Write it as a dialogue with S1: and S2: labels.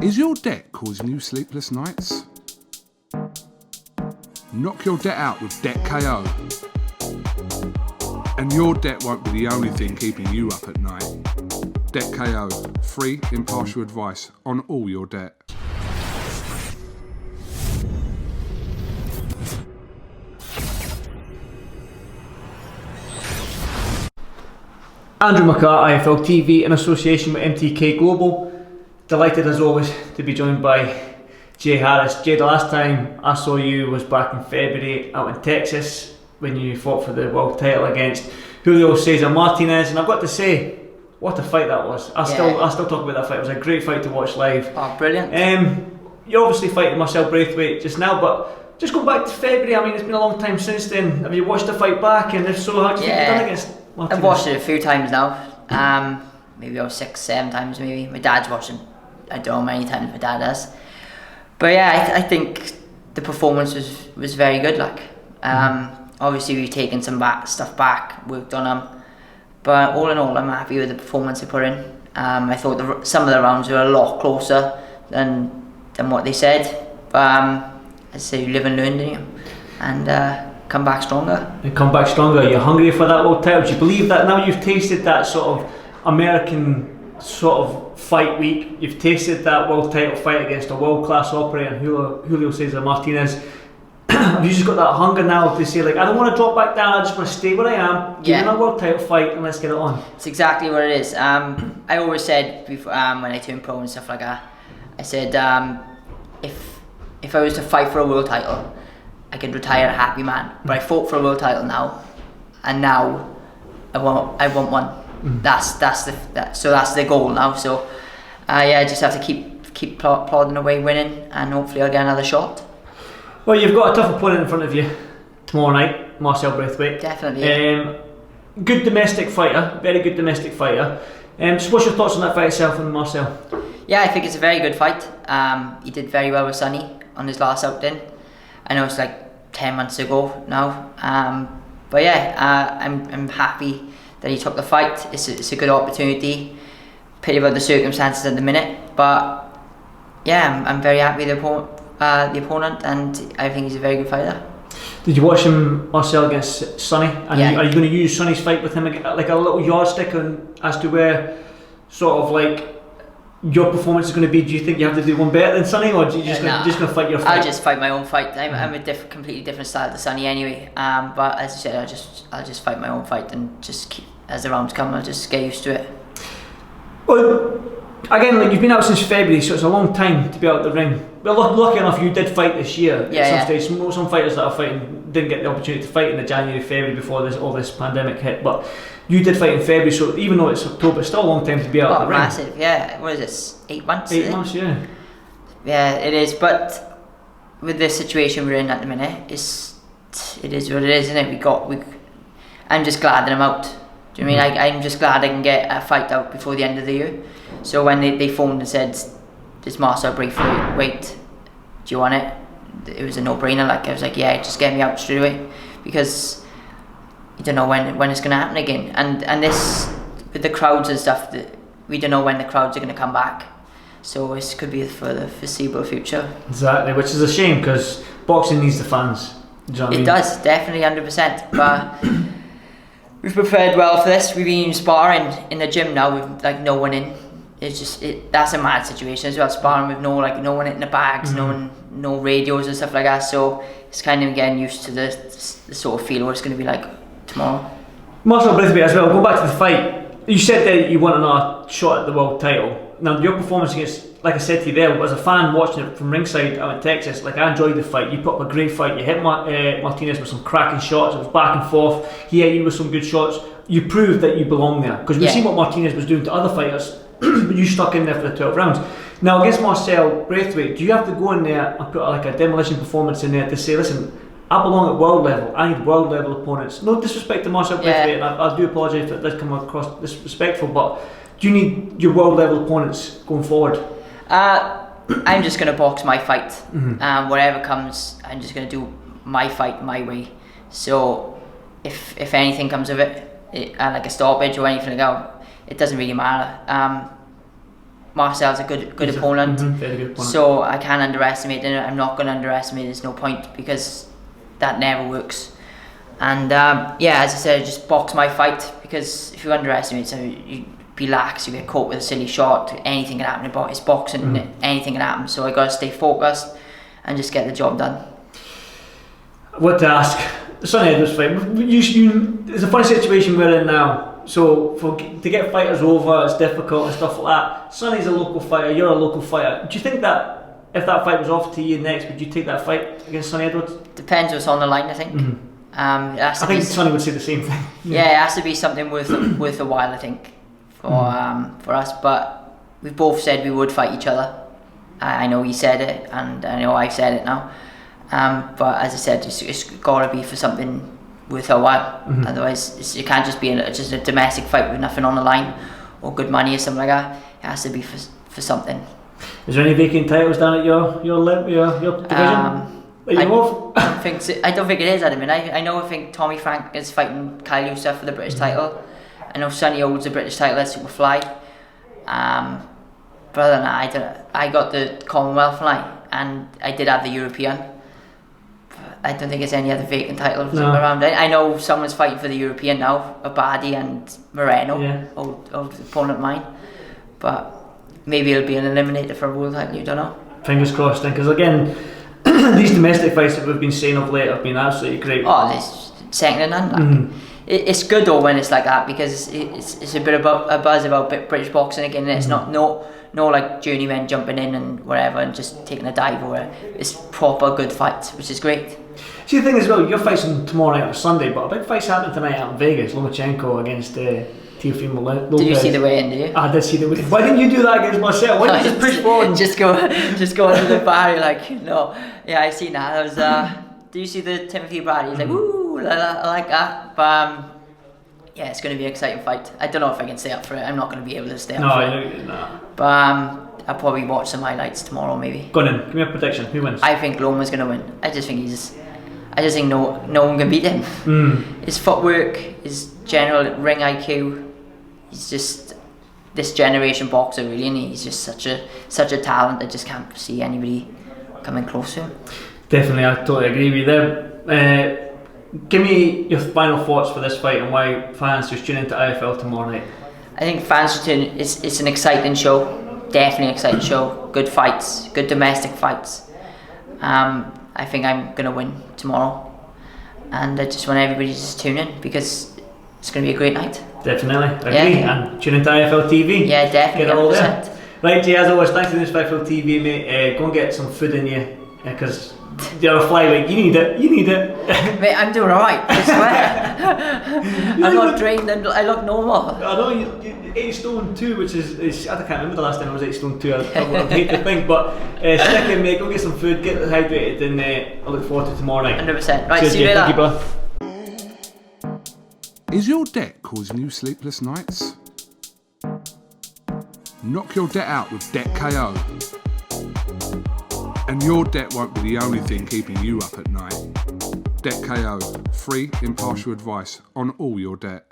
S1: Is your debt causing you sleepless nights? Knock your debt out with Debt KO. And your debt won't be the only thing keeping you up at night. Debt KO. Free, impartial advice on all your debt.
S2: Andrew McCART, IFL TV, in association with MTK Global. Delighted as always to be joined by Jay Harris. Jay, the last time I saw you was back in February out in Texas when you fought for the world title against Julio Cesar Martinez, and I've got to say, what a fight that was. I still talk about that fight. It was a great fight to watch live.
S3: Oh, brilliant.
S2: You're obviously fighting Marcel Braithwaite just now, but just going back to February, I mean, it's been a long time since then. Have you watched the fight back, and if so, how do you think you've done against Martinez?
S3: I've watched it a few times now. Maybe 6-7 times maybe. My dad's watching. I don't know how many times my dad does. But yeah, I think the performance was very good. Obviously we've taken some stuff back, worked on them. But all in all, I'm happy with the performance I put in. I thought some of the rounds were a lot closer than what they said. But I say you live and learn, don't you? And come back stronger.
S2: And come back stronger. You're hungry for that world title. Do you believe that now you've tasted that sort of American sort of fight week, you've tasted that world title fight against a world-class operator, Julio Cesar Martinez, have you just got that hunger now to say, like, I don't want to drop back down, I just want to stay where I am, give me a world title fight and let's get it on?
S3: It's exactly what it is. I always said before, when I turned pro and stuff like that, I said if I was to fight for a world title, I could retire a happy man. But I fought for a world title now, and now I want one. That's the goal now. So I just have to keep plodding away, winning, and hopefully I'll get another shot.
S2: Well, you've got a tough opponent in front of you tomorrow night, Marcel Braithwaite.
S3: Definitely. Yeah.
S2: Good domestic fighter, very good domestic fighter. So what's your thoughts on that fight itself and Marcel?
S3: Yeah, I think it's a very good fight. He did very well with Sonny on his last outing. I know it's like 10 months ago now. But yeah, I'm happy that he took the fight. It's a good opportunity. Pity about the circumstances at the minute, but yeah, I'm very happy with the opponent, and I think he's a very good fighter.
S2: Did you watch him, Marcel, against Sonny? And
S3: yeah.
S2: Are you going to use Sonny's fight with him like a little yardstick as to where sort of like your performance is going to be? Do you think you have to do one better than Sonny, or are you just going to fight your fight?
S3: I'll just fight my own fight. I'm a completely different style to Sonny anyway. But as I said, I'll just fight my own fight and just keep, as the rounds come, I'll just get used to it.
S2: Well, again, like, you've been out since February, so it's a long time to be out the ring. Well, lucky enough, you did fight this year. At some stage, some fighters that are fighting didn't get the opportunity to fight in the January, February before all this pandemic hit. But you did fight in February, so even though it's October, it's still a long time to be out the ring.
S3: Massive, yeah. What is this? 8 months?
S2: 8 months, yeah.
S3: Yeah, it is. But with the situation we're in at the minute, it is what it is, isn't it? I'm just glad that I'm out. Do you know what I mean? I'm just glad I can get a fight out before the end of the year. So when they phoned and said, "This Marcel Braithwaite, do you want it?" It was a no-brainer. Like, I was like, yeah, just get me out straight away, because you don't know when it's going to happen again. And this, with the crowds and stuff, we don't know when the crowds are going to come back. So this could be for the foreseeable future.
S2: Exactly, which is a shame, because boxing needs the fans. Do you know what I mean?
S3: It does, definitely, 100%. But we've prepared well for this. We've been sparring in the gym now with like no one in. It's just that's a mad situation as well. Sparring with no one in the bags, no radios and stuff like that. So it's kind of getting used to the sort of feel what it's going to be like tomorrow.
S2: Marcel Braithwaite as well. Go back to the fight. You said that you want another shot at the world title. Now your performance against, like I said to you there, as a fan watching it from ringside out in Texas, like, I enjoyed the fight. You put up a great fight. You hit Martinez with some cracking shots. It was back and forth. He hit you with some good shots. You proved that you belong there, because we've seen what Martinez was doing to other fighters. But you stuck in there for the 12 rounds. Now against Marcel Braithwaite, do you have to go in there and put like a demolition performance in there to say, listen, I belong at world level, I need world level opponents? No disrespect to Marcel Braithwaite, and I do apologise if it does come across disrespectful, but do you need your world level opponents going forward?
S3: I'm just going to box my fight. Whatever comes, I'm just going to do my fight my way. So if anything comes of it, like a stoppage or anything like that, it doesn't really matter. Marcel's a good opponent.
S2: Very good opponent.
S3: So I can't underestimate it. I'm not going to underestimate. There's no point, because that never works. And as I said, just box my fight, because if you underestimate, so you be lax, you get caught with a silly shot, anything can happen. It's boxing, anything can happen. So I got to stay focused and just get the job done.
S2: What to ask? The Sonny Edwards fight. It's a funny situation we're in now. So to get fighters over, it's difficult and stuff like that. Sonny's a local fighter. You're a local fighter. Do you think that if that fight was offered to you next, would you take that fight against Sonny Edwards?
S3: Depends what's on the line, I think.
S2: I think Sonny would say the same thing.
S3: Yeah, it has to be something worth a while, I think, for us. But we both said we would fight each other. I know he said it, and I know I said it now. But as I said, it's got to be for something worth a while. Otherwise, it can't just be just a domestic fight with nothing on the line, or good money or something like that. It has to be for something.
S2: Is there any vacant titles down at your division? I
S3: don't think it is at the minute. I think Tommy Frank is fighting Kyle Youssef for the British title. I know Sonny holds the British title at Superfly. But other than that, I got the Commonwealth line, and I did have the European. I don't think there's any other vacant titles around. I know someone's fighting for the European now, Abadi and Moreno, old opponent of mine. But maybe it'll be an eliminator for a world title, you don't know.
S2: Fingers crossed then, because again, these domestic fights that we've been seeing of late have been absolutely great.
S3: Oh, there's second to none. It's good though when it's like that, because it's a bit about a buzz about British boxing again, and it's not no like journeymen jumping in and whatever and just taking a dive or it's proper good fights, which is great.
S2: See, the thing is, well, your fight's tomorrow night on Sunday, but a big fight's happening tonight out in Vegas. Lomachenko against Teofimo Lopez.
S3: Did you see the weigh-in? Did you?
S2: I did see the weigh-in. Why didn't you do that against Marcel? Why didn't you just push forward?
S3: just go under the barrier like no. Yeah, I seen that. That was. Do you see the Timothy Brady? He's like, ooh, I like that. But yeah, it's going to be an exciting fight. I don't know if I can stay up for it. I'm not going to be able to stay up for it.
S2: No.
S3: But I'll probably watch some highlights tomorrow, maybe.
S2: Go on in. Give me a prediction. Who wins?
S3: I think Loma's going to win. I just think no one can beat him. His footwork, his general ring IQ, he's just this generation boxer really, and he's just such a talent. I just can't see anybody coming close to him. Definitely,
S2: I totally agree with you there. Give me your final thoughts for this fight and why fans should tune into IFL tomorrow night.
S3: I think fans should tune. It's an exciting show, definitely an exciting show. Good fights, good domestic fights. I think I'm going to win tomorrow, and I just want everybody to just tune in because it's going to be a great night.
S2: Definitely, agree. And tune into IFL TV.
S3: Yeah, definitely.
S2: Get it all there. Right, Jay, as always, thanks for this IFL TV, mate. Go and get some food in you, because you're a flyweight. You need it.
S3: Mate, I'm doing alright, I swear. I'm not drained and I look normal.
S2: I know you're 8 stone 2, which is I can't remember the last time I was 8 stone 2. I hate to think, but stick in, mate. Go get some food, get hydrated, and I look forward to tomorrow night.
S3: 100%. Right,
S2: cheers,
S3: see you later.
S2: Thank you, brother.
S1: Is your debt causing you sleepless nights? Knock your debt out with Debt KO. And your debt won't be the only thing keeping you up at night. Debt KO, free impartial advice on all your debt.